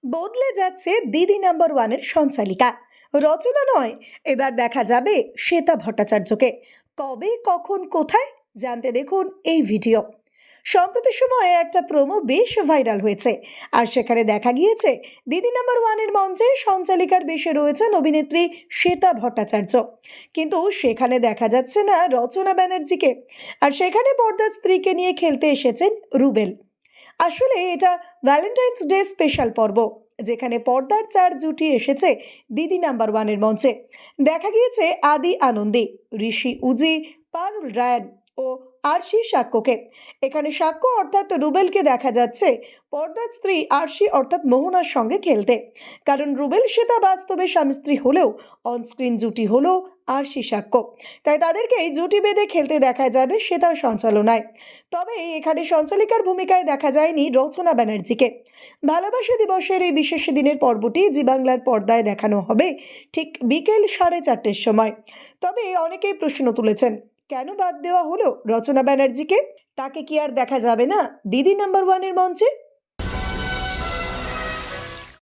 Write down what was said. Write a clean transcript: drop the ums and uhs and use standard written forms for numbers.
বদলে যাচ্ছে দিদি নাম্বার ওয়ানের সঞ্চালিকা। রচনা নয়, এবার দেখা যাবে শ্বেতা ভট্টাচার্যকে। কবে, কখন, কোথায় জানতে দেখুন এই ভিডিও। সম্প্রতি সময়ে একটা প্রোমো বেশ ভাইরাল হয়েছে, আর সেখানে দেখা গিয়েছে দিদি নাম্বার ওয়ানের মঞ্চে সঞ্চালিকার বেশে রয়েছেন অভিনেত্রী শ্বেতা ভট্টাচার্য। কিন্তু সেখানে দেখা যাচ্ছে না রচনা ব্যানার্জিকে, আর সেখানে পর্দার স্ত্রীকে নিয়ে খেলতে এসেছেন রুবেল। আসলে এটা ভ্যালেন্টাইন্স ডে স্পেশাল পর্ব, যেখানে পর্দার চার জুটি এসেছে দিদি নাম্বার ওয়ানের মঞ্চে। দেখা গিয়েছে আদি আনন্দী, ঋষি উজি, পারুল রায়ন ও আরশি সাক্ষ্যকে। এখানে সাক্ষ্য অর্থাৎ রুবেলকে দেখা যাচ্ছে পর্দার স্ত্রী আরশি অর্থাৎ মোহনার সঙ্গে খেলতে। কারণ রুবেল শ্বেতা বাস্তবে স্বামী স্ত্রী হলেও অনস্ক্রিন জুটি হলো আরশি সাক্ষ্য, তাই তাদেরকে জুটি বেঁধে খেলতে দেখা যাবে শ্বেতার সঞ্চালনায়। তবে এখানে সঞ্চালিকার ভূমিকায় দেখা যায়নি রচনা ব্যানার্জিকে। ভালোবাসা দিবসের এই বিশেষ দিনের পর্বটি জি বাংলার পর্দায় দেখানো হবে ঠিক বিকেল 4:30-র সময়। তবে অনেকেই প্রশ্ন তুলেছেন, কেন বাদ দেওয়া হলো রচনা ব্যানার্জিকে? তাকে কি আর দেখা যাবে না দিদি নাম্বার ওয়ানের মঞ্চে?